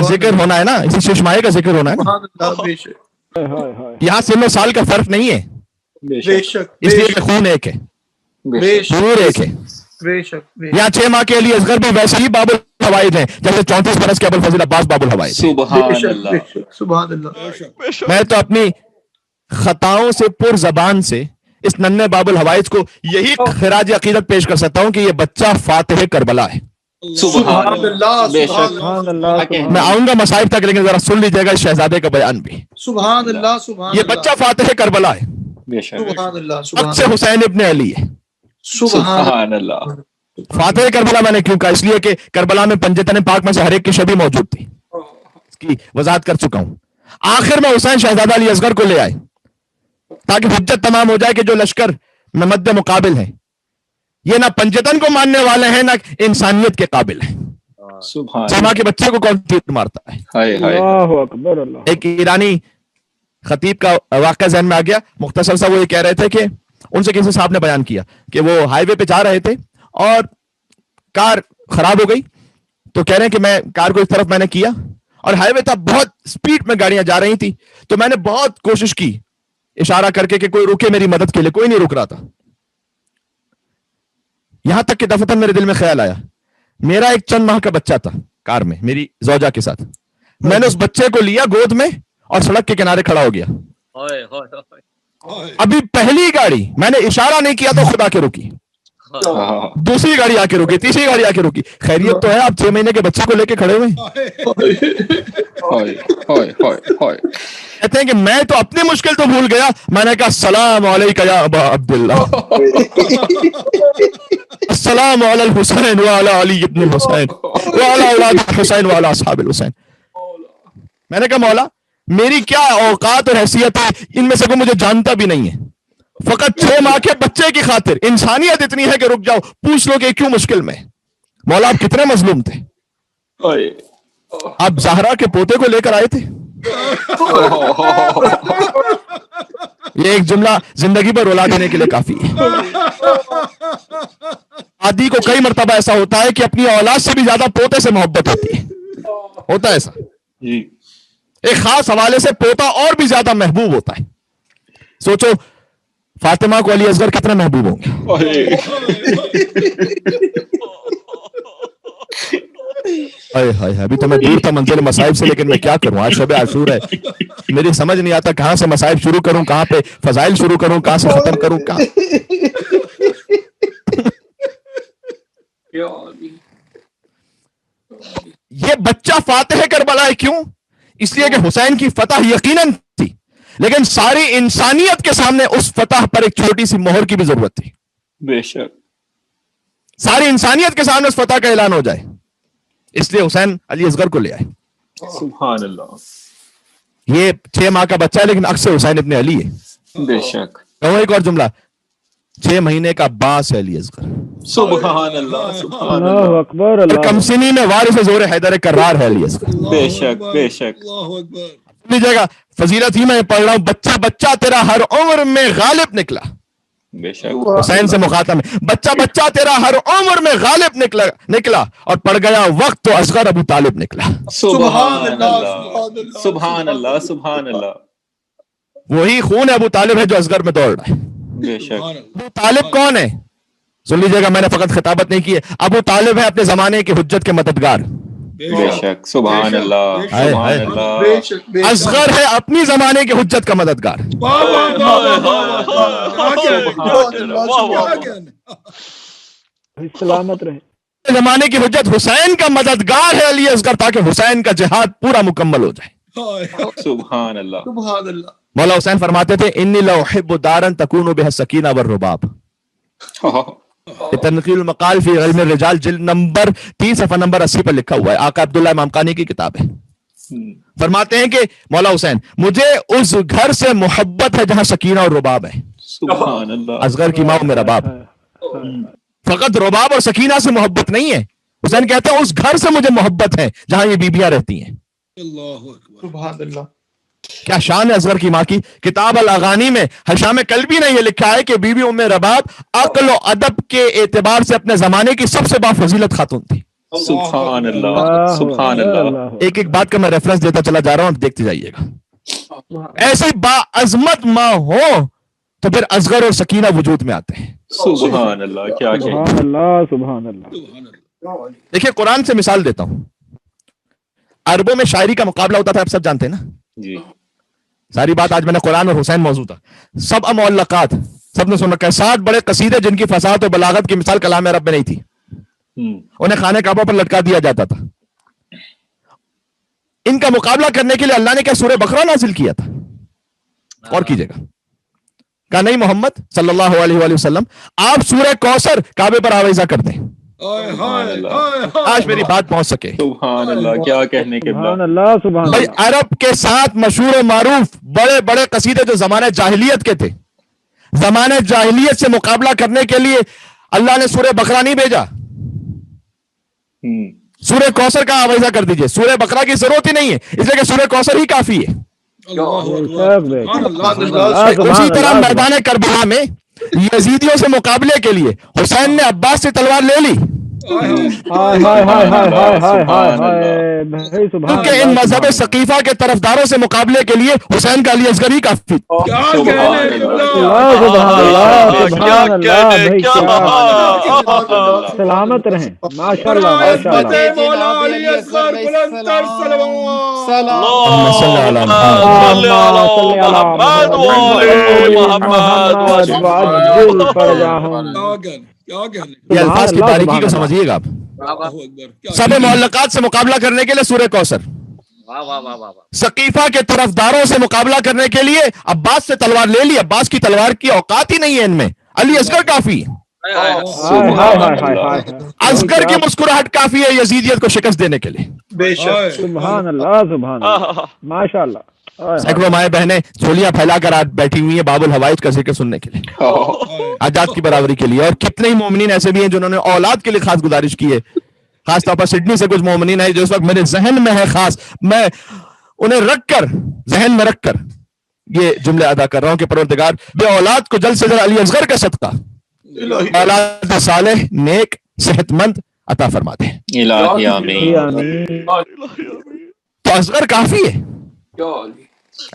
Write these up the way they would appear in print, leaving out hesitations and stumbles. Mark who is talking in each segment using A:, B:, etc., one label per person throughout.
A: ذکر ہونا ہے نا، اسی ششمائے کا ذکر ہونا ہے نا، یہاں سن و سال کا فرق نہیں ہے، اس لیے کہ خون ایک ہے، ضرور ایک ہے۔ یہاں 6 ماہ کے علی اصغر بھی ویسے ہی باب الحوائج ہیں جیسے 34 برس کے ابوالفضل عباس باب الحوائج۔
B: سبحان اللہ۔
A: میں تو اپنی خطاؤں سے پر زبان سے اس ننھے باب الحوائج کو یہی خراج عقیدت پیش کر سکتا ہوں کہ یہ بچہ فاتح کربلا ہے۔
B: سبحان اللہ۔
A: میں آؤں گا مصائب تک، لیکن ذرا سن لیجیے گا اس شہزادے کا بیان بھی۔
B: سبحان اللہ۔ سبحان
A: یہ بچہ فاتح کربلا ہے،
B: سبحان اللہ۔
A: وقت سے حسین ابن علی ہے۔
B: سبحان اللہ۔
A: فاتح کربلا میں نے کیوں کہا؟ اس لیے کہ کربلا میں پنجتن پاک میں سے ہر ایک کی شبیہ موجود تھی، اس کی وضاحت کر چکا ہوں۔ آخر میں حسین شہزادہ علی اصغر کو لے آئے تاکہ حجت تمام ہو جائے کہ جو لشکر میں مد مقابل ہے یہ نہ پنجتن کو ماننے والے ہیں نہ انسانیت کے قابل ہیں۔ سما کے بچے کو کون تیر مارتا ہے؟ ایک ایرانی خطیب کا واقعہ ذہن میں آ گیا، مختصر سا۔ وہ یہ کہہ رہے تھے کہ ان سے کسی صاحب نے بیان کیا کہ وہ ہائی وے پہ جا رہے تھے اور کار خراب ہو گئی، تو کہہ رہے ہیں کہ میں کار کو اس طرف میں نے کیا اور ہائی وے تھا، بہت سپیڈ میں گاڑیاں جا رہی تھی، تو میں نے بہت کوشش کی اشارہ کر کے کہ کوئی رکے میری مدد کے لیے، کوئی نہیں رک رہا تھا۔ یہاں تک کہ دفتر میرے دل میں خیال آیا، میرا ایک چند ماہ کا بچہ تھا کار میں میری زوجہ کے ساتھ، میں نے اس بچے کو لیا گود میں اور سڑک کے کنارے کھڑا ہو گیا۔ ابھی پہلی گاڑی میں نے اشارہ نہیں کیا تو خدا کے رکی، دوسری گاڑی آ کے رکی، تیسری گاڑی آ کے رکی۔ خیریت تو ہے؟ آپ 6 مہینے کے بچے کو لے کے کھڑے ہوئے کہتے ہیں کہ میں تو اپنی مشکل تو بھول گیا، میں نے کہا السلام علیکم یا ابا عبداللہ، السلام علی الحسین وعلی علی ابن الحسین وعلی اولاد الحسین وعلی اصحاب الحسین۔ میں نے کہا مولا میری کیا اوقات اور حیثیت ہے، ان میں سے کوئی مجھے جانتا بھی نہیں ہے، فقط 6 ماہ کے بچے کی خاطر انسانیت اتنی ہے کہ رک جاؤ، پوچھ لو کہ کیوں مشکل میں۔ مولا آپ کتنے مظلوم تھے، آپ زہرا کے پوتے کو لے کر آئے تھے۔ یہ ایک جملہ زندگی پر رلا دینے کے لیے کافی ہے۔ آدی کو کئی مرتبہ ایسا ہوتا ہے کہ اپنی اولاد سے بھی زیادہ پوتے سے محبت ہوتی ہے، ہوتا ہے ایسا، ایک خاص حوالے سے پوتا اور بھی زیادہ محبوب ہوتا ہے۔ سوچو فاطمہ کو علی اصغر کتنے محبوب ہوں گے۔ ابھی تو میں دور تھا منزل مصائب سے، لیکن میں کیا کروں، آج شب عاشور ہے، میری سمجھ نہیں آتا کہاں سے مصائب شروع کروں، کہاں پہ فضائل شروع کروں، کہاں سے ختم کروں، کہاں۔ یہ بچہ فاتح کربلا ہے، کیوں؟ اس لیے کہ حسین کی فتح یقیناً تھی، لیکن ساری انسانیت کے سامنے اس فتح پر ایک چھوٹی سی مہر کی بھی ضرورت تھی۔
B: بے شک
A: ساری انسانیت کے سامنے اس فتح کا اعلان ہو جائے، اس لیے حسین علی اصغر کو لے آئے۔
B: سبحان اللہ۔
A: یہ 6 ماہ کا بچہ ہے لیکن اکثر حسین ابن علی ہے۔
B: بے شک۔
A: کہوں ایک اور جملہ، 6 مہینے کا باس ہے علی اصغر۔
B: سبحان اللہ۔ سبحان اللہ
C: اکبر۔
A: کمسنی میں وارث زور حیدر کرار ہے علی اصغر۔
B: بے شک بے شک۔
A: لیجیے گا فضیلت ہی میں پڑھ رہا ہوں، بچہ بچہ تیرا ہر عمر میں غالب نکلا۔
B: بے شک
A: حسین سے مخاطب ہے، بچہ بچہ تیرا ہر عمر میں غالب نکلا اور پڑ گیا وقت تو اصغر ابو طالب نکلا۔
B: سبحان اللہ۔ سبحان اللہ۔ سبحان اللہ۔
A: وہی خون ابو طالب ہے جو اصغر میں دوڑ رہا ہے۔
B: بے شک۔
A: ابو طالب کون ہے؟ سن لیجیے گا، میں نے فقط خطابت نہیں کی ہے، ابو طالب ہے اپنے زمانے کی حجت کے مددگار۔
B: بے شک۔ سبحان اللہ۔ سبحان اللہ۔
A: اصغر ہے اپنی زمانے کی حجت کا مددگار۔
C: سلامت رہے۔
A: زمانے کی حجت حسین کا مددگار ہے علی اصغر، تاکہ حسین کا جہاد پورا مکمل ہو جائے۔
B: سبحان اللہ۔ سبحان اللہ۔
A: مولا حسین فرماتے تھے انی لاحب دارا تکون بها السکینہ والرباب۔ تنقیل المقال فی علم الرجال جلد نمبر 3 صفحہ نمبر 80 پر لکھا ہوا ہے، آقا عبداللہ امام قانی کی کتاب ہے۔ فرماتے ہیں کہ مولا حسین مجھے اس گھر سے محبت ہے جہاں سکینہ اور رباب ہے۔
B: سبحان اللہ۔
A: اصغر کی ماں میرا باپ، فقط رباب اور سکینہ سے محبت نہیں ہے، حسین کہتے ہیں اس گھر سے مجھے محبت ہے جہاں یہ بیبیاں رہتی ہیں۔
B: سبحان اللہ۔
A: کیا شان ہے اصغر کی ماں کی۔ کتاب الاغانی میں حشام کلبی نے یہ لکھا ہے کہ بی بی ام رباب عقل و ادب کے اعتبار سے اپنے زمانے کی سب سے بافضیلت خاتون تھی۔
B: سبحان اللہ سبحان اللہ.
A: ایک ایک بات کا میں ریفرنس دیتا چلا جا رہا ہوں, دیکھتے جائیے گا. ایسے با عظمت ماں ہو تو پھر اصغر اور سکینہ وجود میں آتے ہیں.
B: سبحان اللہ, کیا کہ
C: سبحان اللہ سبحان اللہ.
A: دیکھیے قرآن سے مثال دیتا ہوں. عربوں میں شاعری کا مقابلہ ہوتا تھا, آپ سب جانتے ہیں نا.
B: جی
A: ساری بات آج میں نے قرآن اور حسین موضوع تھا. سب معلقات سب نے سن رکھا ہے. 60 بڑے قصیدے جن کی فصاحت اور بلاغت کی مثال کلام عرب میں نہیں تھی. انہیں خانہ کعبہ پر لٹکا دیا جاتا تھا. ان کا مقابلہ کرنے کے لیے اللہ نے کیا سورہ بقرہ نازل کیا تھا؟ اور کیجئے گا. کہا نہیں محمد صلی اللہ علیہ وآلہ وسلم آپ سورہ کوثر کعبے پر آویزہ کر دیں. آج میری بات پہنچ سکے.
B: سبحان اللہ, کیا کہنے کے
C: سبحان اللہ سبحان
A: بھائی
C: اللہ.
A: عرب کے ساتھ مشہور و معروف بڑے بڑے قصیدے جو زمانہ جاہلیت کے تھے, زمانہ جاہلیت سے مقابلہ کرنے کے لیے اللہ نے سورہ بقرہ نہیں بھیجا. سورہ کوثر کا آویزہ کر دیجئے. سورہ بقرہ کی ضرورت ہی نہیں ہے, اس لیے کہ سورہ کوثر ہی کافی ہے. اسی طرح میدان کربلا میں یزیدیوں سے مقابلے کے لیے حسین نے عباس سے تلوار لے لی, کیونکہ ان مذہب ثقیفہ کے طرفداروں سے مقابلے کے لیے حسین کا علی اصغر ہی کافی.
C: سلامت رہیں ماشاء اللہ
A: یہ الفاظ کی باریکی کو سمجھیے گا آپ. سب معلقات سے مقابلہ کرنے کے لیے سورہ کوثر, ثقیفہ کے طرفداروں سے مقابلہ کرنے کے لیے عباس سے تلوار لے لی. عباس کی تلوار کی اوقات ہی نہیں ہے ان میں, علی اصغر کافی ہے. اصغر کی مسکراہٹ کافی ہے یزیدیت کو شکست دینے کے لیے.
C: سبحان اللہ سبحان اللہ ماشاء اللہ.
A: سینکڑوں مائیں بہنیں جھولیاں پھیلا کر آج بیٹھی ہوئی ہیں باب الحوائج کا ذکر سننے کے لیے, آزاد کی برابری کے لیے. اور کتنے ہی مومنین ایسے بھی ہیں جنہوں نے اولاد کے لیے خاص گزارش کی ہے. خاص طور پر سڈنی سے کچھ مومنین ہیں جو اس وقت میرے ذہن میں ہے, خاص میں انہیں رکھ کر ذہن میں رکھ کر یہ جملے ادا کر رہا ہوں کہ پروردگار بے اولاد کو جلد سے جلد علی اصغر کا صدقہ اولاد صالح نیک صحت مند عطا فرما دے.
B: الہی آمین.
A: تو اصغر کافی ہے.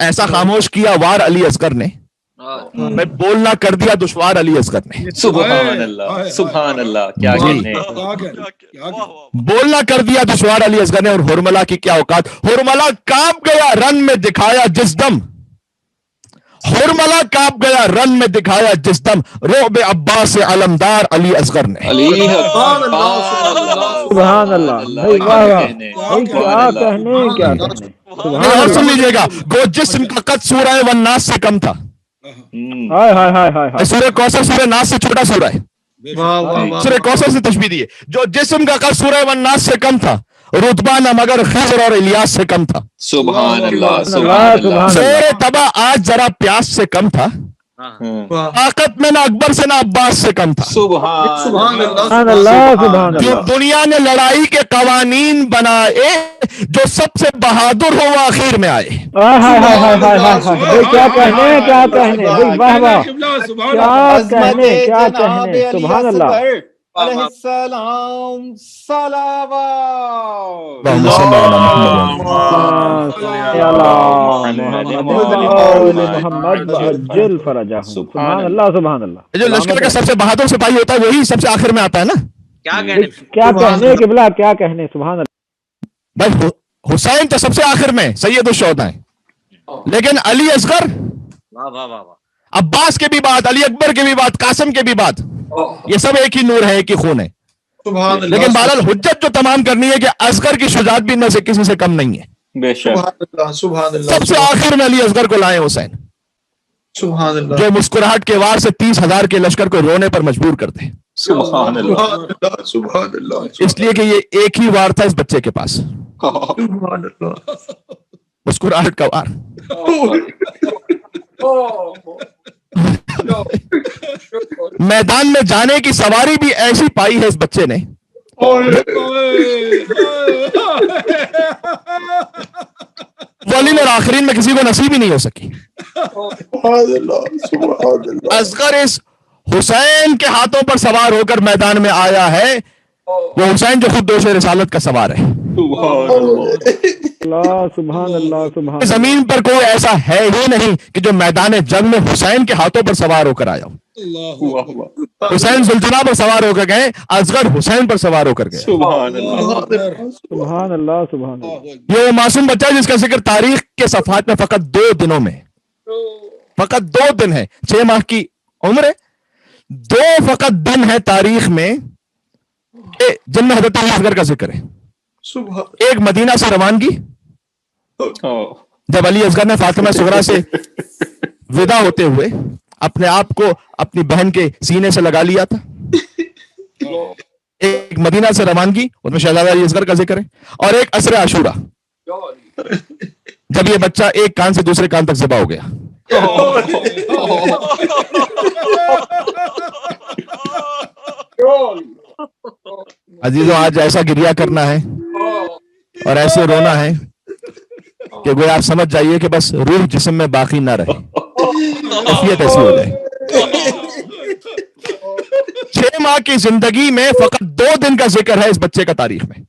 A: ایسا خاموش کیا وار علی اصغر نے, میں بولنا کر دیا دشوار علی اصغر نے.
B: سبحان اللہ سبحان اللہ, کیا کہنے.
A: بولنا کر دیا دشوار علی اصغر نے. اور ہرملا کی کیا اوقات, ہرملا کانپ گیا رن میں دکھایا جس دم, ہرملا کانپ گیا رن میں دکھایا جس دم, رعب عباس علمدار علی اصغر نے.
C: سبحان اللہ. کیا کہنے کیا کہنے.
A: اور سن لیجئے گا, گو جسم کا قد سورہ والناس سے کم تھا. سورہ کوثر سورہ ناس سے چھوٹا سورہ ہے. سورہ کوثر سے تشبیہ دی ہے. جو جسم کا قد سورہ والناس سے کم تھا, رتبہ نہ مگر خضر اور الیاس سے کم تھا.
B: سبحان اللہ سبحان اللہ.
A: زور تبا آج ذرا پیاس سے کم تھا, طاقت میں نہ اکبر سے نہ عباس سے کم تھا.
B: سبحان
C: اللہ سبحان اللہ.
A: دنیا نے لڑائی کے قوانین بنائے, جو سب سے بہادر ہو وہ آخر میں آئے.
C: کیا کہنے کیا کہنے. واہ واہ کیا کہنے کیا کہنے. سبحان اللہ.
D: علیہ السلام صلوات.
C: سبحان اللہ سبحان اللہ.
A: جو لشکر کا سب سے بہادر سپاہی ہوتا ہے وہی سب سے آخر میں آتا ہے نا.
C: کیا کہنے کہ بلا کیا کہنے. سبحان اللہ.
A: بھائی حسین تو سب سے آخر میں سید الشہداء ہیں, لیکن علی اصغر, عباس کے بھی بات, علی اکبر کے بھی بات, قاسم کے بھی بات, یہ سب ایک ہی نور ہے, ایک ہی خون ہے. لیکن بہرحال حجت جو تمام کرنی ہے کہ اصغر کی شجاعت بھی ان سے کسی سے کم نہیں ہے.
B: بے شک.
A: سب سے آخر میں علی اصغر کو لائے حسین, جو مسکراہٹ کے وار سے 30,000 کے لشکر کو رونے پر مجبور کرتے ہیں.
B: سبحان اللہ.
A: اس لیے کہ یہ ایک ہی وار تھا اس بچے کے پاس, مسکراہٹ کا وار. میدان میں جانے کی سواری بھی ایسی پائی ہے اس بچے نے, اولین اور آخرین میں کسی کو نصیب ہی نہیں ہو سکی. اصغر اس حسین کے ہاتھوں پر سوار ہو کر میدان میں آیا ہے وہ حسین جو خود دوش رسالت کا سوار ہے.
C: اللہ سبحان اللہ سبحان اللہ.
A: زمین پر کوئی ایسا ہے ہی نہیں کہ جو میدان جنگ میں حسین کے ہاتھوں پر سوار ہو کر آیا ہو. حسین سلطنہ پر سوار ہو کر گئے, اصغر حسین پر سوار ہو کر گئے.
B: سبحان اللہ.
C: سبحان اللہ سبحان اللہ.
A: یہ وہ معصوم بچہ ہے جس کا ذکر تاریخ کے صفحات میں فقط 2 دنوں میں, فقط 2 دن ہے, 6 ماہ کی عمر ہے, 2 فقط دن ہے تاریخ میں جن میں حضرت اصغر کا ذکر ہے. ایک مدینہ سے روانگی, جب علی اصغر نے فاطمہ صغرا سے ودا ہوتے ہوئے اپنے آپ کو اپنی بہن کے سینے سے لگا لیا تھا. ایک مدینہ سے روانگی, اس میں شہزادہ علی اصغر کا ذکر ہے, اور ایک عصر عاشورہ جب یہ بچہ ایک کان سے دوسرے کان تک ذبح ہو گیا. عزیزوں, آج ایسا گریہ کرنا ہے اور ایسے رونا ہے کہ گویا آپ سمجھ جائیے کہ بس روح جسم میں باقی نہ رہے, کیفیت ایسی ہو جائے. 6 ماہ کی زندگی میں فقط 2 دن کا ذکر ہے اس بچے کا تاریخ میں,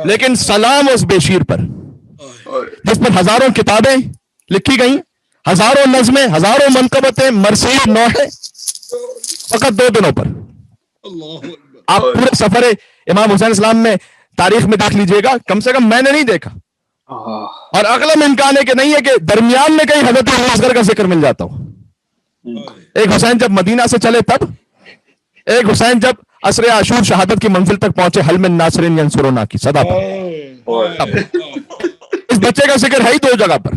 A: لیکن سلام اس بے شیر پر جس پر ہزاروں کتابیں لکھی گئیں, ہزاروں نظمیں, ہزاروں منقبتیں, مرثیے نوحے, فقط 2 دنوں پر. آپ پورے سفر امام حسین اسلام میں تاریخ میں دیکھ لیجئے گا, کم سے کم میں نے نہیں دیکھا, اور اغلب امکان ہے کہ نہیں ہے کہ درمیان میں کہیں حضرت اصغر کا ذکر مل جاتا ہو. ایک حسین جب مدینہ سے چلے تب, ایک حسین جب عصر عاشور شہادت کی منزل تک پہنچے حل من ناصرین ینصرنا کی صدا پر. اس بچے کا ذکر ہے ہی 2 جگہ پر,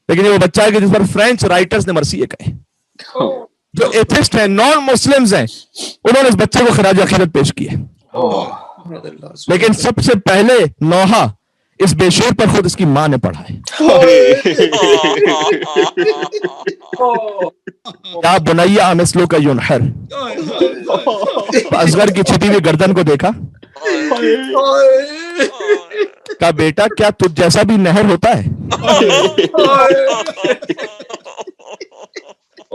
A: لیکن یہ وہ بچہ ہے کہ جس پر فرینچ رائٹرز نے مرثیے کہے, جو ایتھسٹ ہیں, نان مسلمز ہیں, انہوں نے اس بچے کو خراج عقیدت پیش کی ہے. لیکن سب سے پہلے نوحہ اس بے شیر پر خود اس کی ماں نے پڑھا ہے. یا بنیا مثلو کا ینحر, اصغر کی چھٹی ہوئی گردن کو دیکھا, کہا بیٹا کیا تجھ جیسا بھی نہر ہوتا ہے.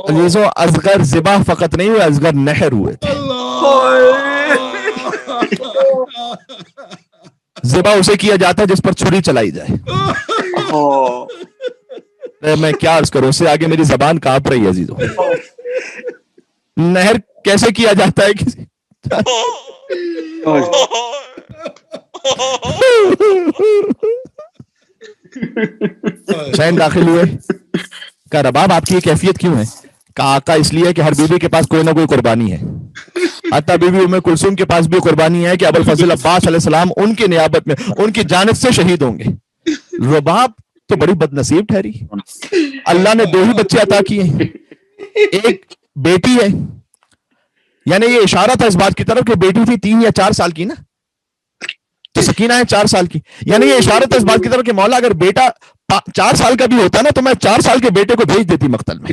A: عزیزوں, اصغر ذبح فقط نہیں ہوئے, اصغر نہر ہوئے تھے. ذبح اسے کیا جاتا ہے جس پر چھری چلائی جائے. میں کیا عرض کروں, اس سے آگے میری زبان کانپ رہی ہے عزیزوں. نہر کیسے کیا جاتا ہے کسی حسین داخل ہوئے, کہا رباب آپ کی یہ کیفیت کیوں ہے؟ کہا آقا اس لیے کہ ہر بیوی کے پاس کوئی نہ کوئی قربانی ہے, حتیٰ بیوی ام کلثوم کے پاس بھی قربانی ہے کہ ابوالفضل عباس علیہ السلام ان کی نیابت میں ان کی جانب سے شہید ہوں گے. رباب تو بڑی بد نصیب ٹھہری, اللہ نے 2 ہی بچے عطا کیے ہیں, ایک بیٹی ہے, یعنی یہ اشارہ تھا اس بات کی طرف کہ بیٹی تھی 3 یا 4 سال کی نا, تو سکینہ ہے 4 سال کی, یعنی یہ اشارہ تھا اس بات کی طرف کہ مولا اگر بیٹا 4 سال کا بھی ہوتا نا تو میں 4 سال کے بیٹے کو بھیج دیتی مقتل میں.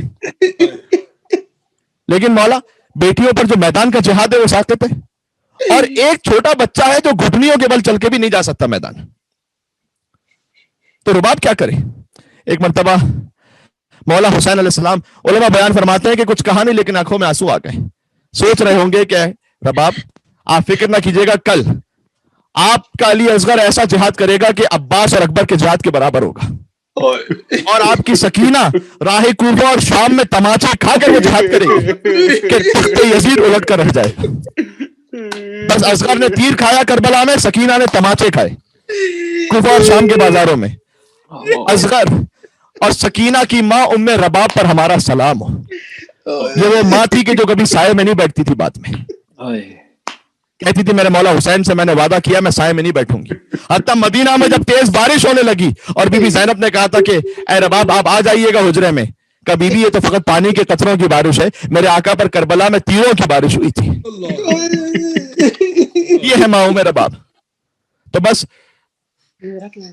A: لیکن مولا بیٹیوں پر جو میدان کا جہاد ہے وہ ساقط ہے, اور ایک چھوٹا بچہ ہے جو گھٹنیوں کے بل چل کے بھی نہیں جا سکتا میدان, تو رباب کیا کرے. ایک مرتبہ مولا حسین علیہ السلام, علماء بیان فرماتے ہیں کہ کچھ کہا نہیں لیکن آنکھوں میں آنسو آ گئے. سوچ رہے ہوں گے کہ رباب آپ فکر نہ کیجئے گا, کل آپ کا علی اصغر ایسا جہاد کرے گا کہ عباس اور اکبر کے جہاد کے برابر ہوگا, اور آپ کی سکینہ راہ کوفہ اور شام میں تماچے کھا کر وہ جہاد کرے گی کہ تخت یزید الٹ کر رہ جائے. بس اصغر نے تیر کھایا کربلا میں, سکینہ نے تماچے کھائے کوفہ اور شام کے بازاروں میں. اصغر اور سکینہ کی ماں ام رباب پر ہمارا سلام ہو. یہ وہ ماں تھی کہ جو کبھی سائے میں نہیں بیٹھتی تھی, بعد میں کہتی تھی میرے مولا حسین سے میں نے وعدہ کیا میں سائے میں نہیں بیٹھوں گی. حتیٰ مدینہ میں جب تیز بارش ہونے لگی اور بی بی زینب نے کہا تھا کہ اے رباب آپ آ جائیے گا حجرے میں, کہا بی بی یہ تو فقط پانی کے قطروں کی بارش ہے, میرے آقا پر کربلا میں تیروں کی بارش ہوئی تھی. یہ ہے ماں ام رباب. تو بس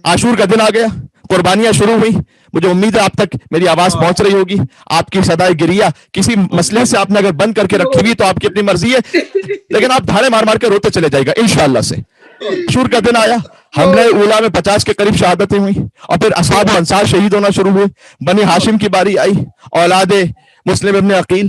A: عاشور کا دن آ گیا, قربانیاں شروع ہوئی. مجھے امید ہے آپ تک میری آواز پہنچ رہی ہوگی. آپ کی صدائے گریہ کسی مسئلے سے آپ نے اگر بند کر کے رکھی ہوئی تو آپ کی اپنی مرضی ہے, لیکن آپ دھاڑے مار مار کے روتے چلے جائے گا انشاءاللہ سے. عاشور کا دن آیا, حملہ اولا میں 50 کے قریب شہادتیں ہوئی, اور پھر اصحاب و انصار شہید ہونا شروع ہوئے. بنی ہاشم کی باری آئی, اولاد مسلم ابن عقیل,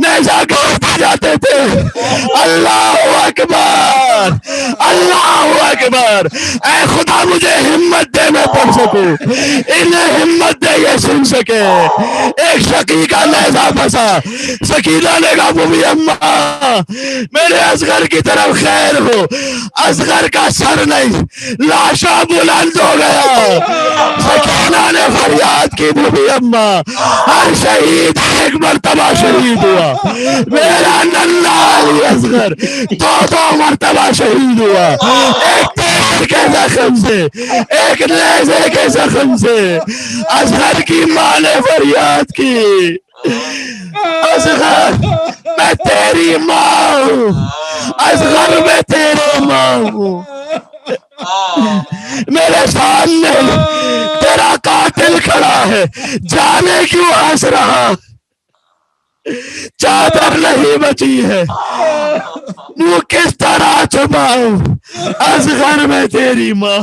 A: نیزہ کو اٹھا جاتے تھے. اللہ اکبر اللہ اکبر. اے خدا مجھے ہمت دے میں پڑھ سکوں, انہیں ہمت دے یہ سن سکے. ایک شقی کا نیزہ پھنسا, سکینہ نے کہا بوبی اماں میرے اصغر کی طرف خیر ہو. اصغر کا سر نہیں, لاشا بلند ہو گیا. سکینہ نے فریاد کی بوبی اماں ہر شہید ایک مرتبہ شہید ہوا, میرا ننھا علی اصغر دو مرتبہ شہید ہوا. ایک تیر کے زخم سے, ایک نیزے کے زخم سے. اصغر کی ماں نے فریاد کی, اصغر میں تیری ماں ہوں, اصغر میں تیری ماں ہوں. میرے سامنے تیرا قاتل کھڑا ہے, جانے کیوں ہنس رہا, چادر نہیں بچی ہے, منہ کس طرح چھپاؤں, اصغر میں تیری ماں.